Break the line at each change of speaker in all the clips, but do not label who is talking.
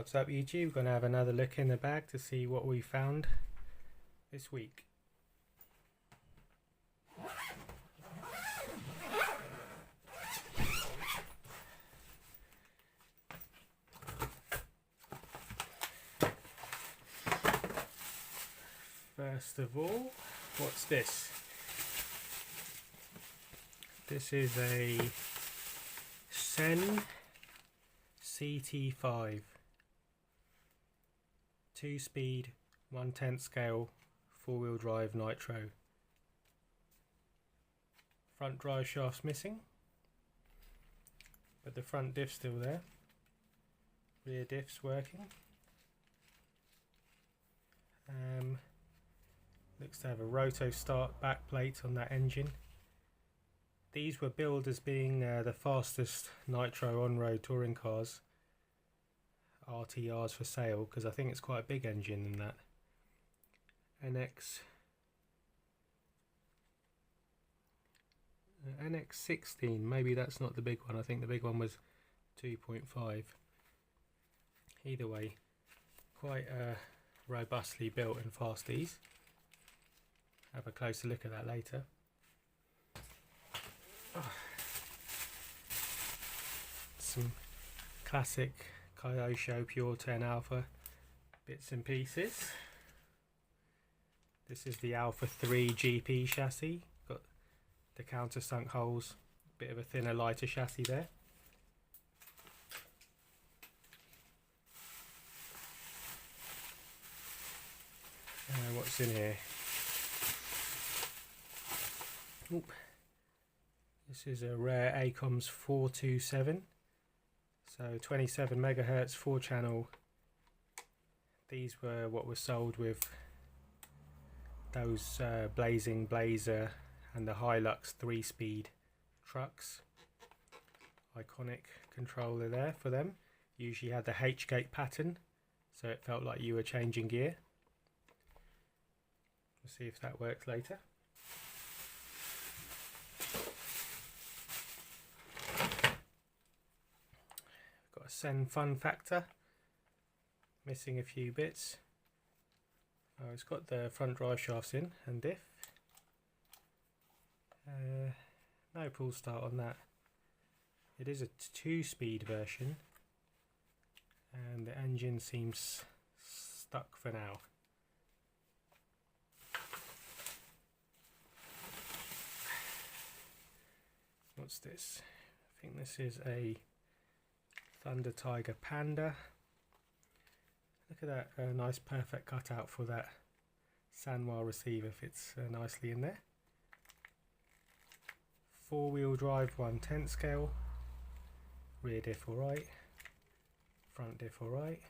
What's up YouTube? We're going to have another look in the bag to see what we found this week. First of all, what's this? This is a CEN CT5 2-speed 1/10 scale 4-wheel drive nitro. Front drive shaft's missing, but the front diff's still there. Rear diff's working. Looks to have a roto start back plate on that engine. These were billed as being the fastest nitro on-road touring cars, RTRs for sale, because I think it's quite a big engine in that. NX16, maybe that's not the big one. I think the big one was 2.5. Either way, quite robustly built and fast these. Have a closer look at that later. Some classic Kyosho Pure 10 Alpha bits and pieces. This is the Alpha 3 GP chassis. Got the countersunk holes, bit of a thinner, lighter chassis there. What's in here? Oop. This is a rare ACOMS 427, so 27 megahertz 4-channel. These were what was sold with those Blazing Blazer and the Hilux 3-speed trucks. Iconic controller there for them. Usually had the H-gate pattern, so it felt like you were changing gear. We'll see if that works later. Got a CEN FunFactor, missing a few bits. Oh, it's got the front drive shafts in and diff. No pull start on that. It is a 2-speed version, and the engine seems stuck for now. What's this? I think this is a Thunder Tiger Panda. Look at that nice perfect cutout for that Sanwa receiver, fits nicely in there. 4-wheel drive 1/10 scale. Rear diff alright. Front diff alright.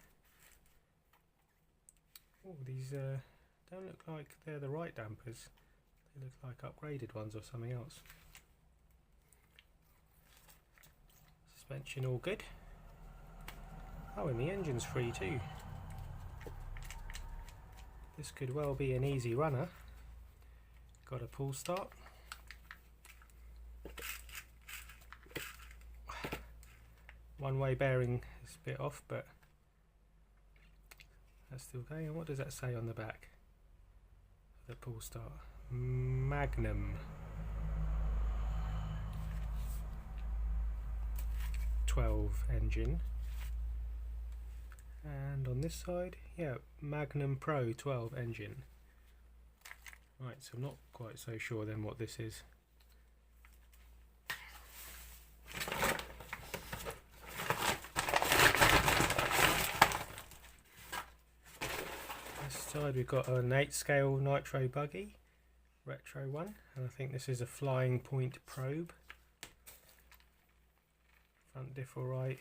Oh, these don't look like they're the right dampers. They look like upgraded ones or something else. Suspension all good. Oh, and the engine's free too. This could well be an easy runner. Got a pull start. One-way bearing is a bit off, but that's still going. And what does that say on the back of the pull start? Magnum 12 engine. And on this side, yeah, Magnum Pro 12 engine. Right, so I'm not quite so sure then what this is. This side we've got an 8-scale nitro buggy, retro one, and I think this is a flying point probe. Front diff alright,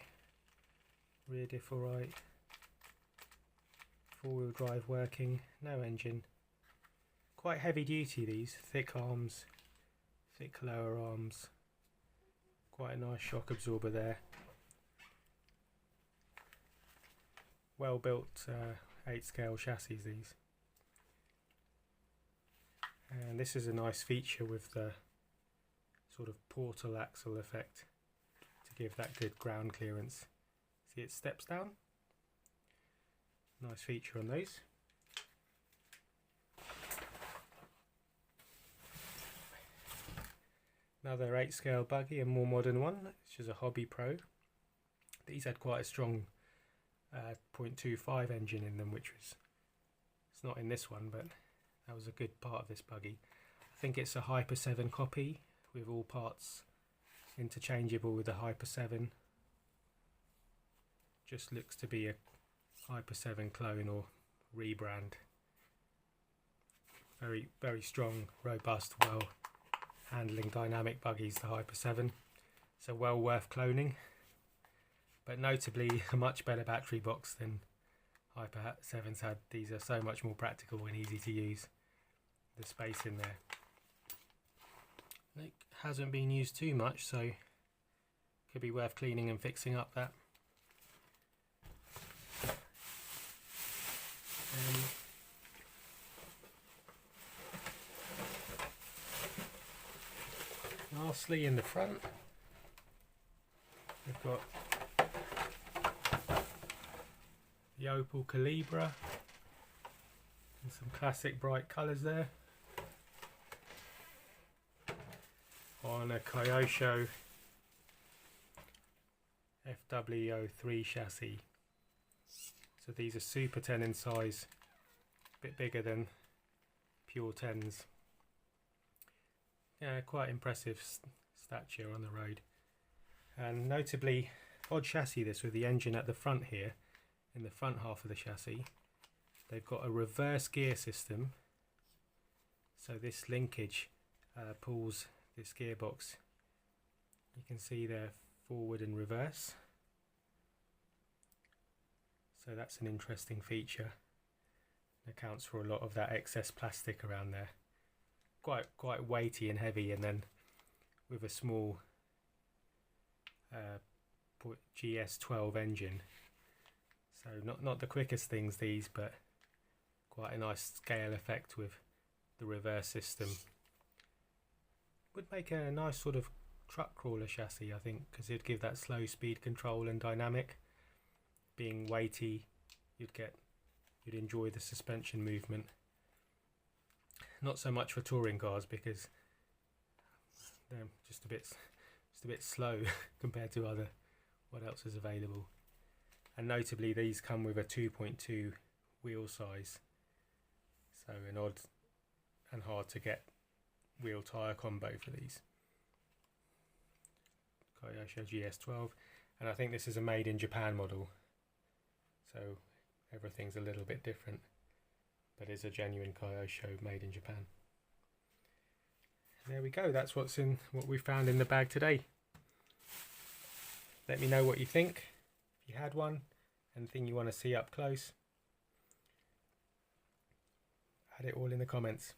rear diff alright. 4-wheel drive working, no engine. Quite heavy duty these, thick arms, thick lower arms. Quite a nice shock absorber there. Well built 8-scale chassis these. And this is a nice feature with the sort of portal axle effect to give that good ground clearance. See, it steps down. Nice feature on those. Another 8 scale buggy, a more modern one, which is a Hobby Pro. These had quite a strong 0.25 engine in them, which was, it's not in this one, but that was a good part of this buggy. I think it's a Hyper 7 copy with all parts interchangeable with the Hyper 7. Just looks to be a Hyper 7 clone or rebrand. Very, very strong, robust, well handling dynamic buggies, the Hyper 7. So well worth cloning, but notably a much better battery box than Hyper 7's had. These are so much more practical and easy to use. The space in there. It hasn't been used too much, so could be worth cleaning and fixing up that. Lastly, in the front, we've got the Opal Calibra and some classic bright colours there on a Kyosho FW03 chassis. So these are Super 10 in size, a bit bigger than pure 10s. Yeah, quite impressive stature on the road. And notably, odd chassis this, with the engine at the front here, in the front half of the chassis. They've got a reverse gear system, so this linkage pulls this gearbox. You can see there forward and reverse. So that's an interesting feature. It accounts for a lot of that excess plastic around there. Quite weighty and heavy, and then with a small GS12 engine. So not the quickest things these, but quite a nice scale effect with the reverse system. Would make a nice sort of truck crawler chassis, I think, because it'd give that slow speed control and dynamic. Being weighty, you'd enjoy the suspension movement. Not so much for touring cars, because they're just a bit slow compared to what else is available. And notably, these come with a 2.2 wheel size, so an odd and hard to get wheel tyre combo for these. Kyosho GS12, and I think this is a made in Japan model, so everything's a little bit different, but it's a genuine Kyosho made in Japan. There we go, that's what we found in the bag today. Let me know what you think, if you had one, anything you want to see up close. Add it all in the comments.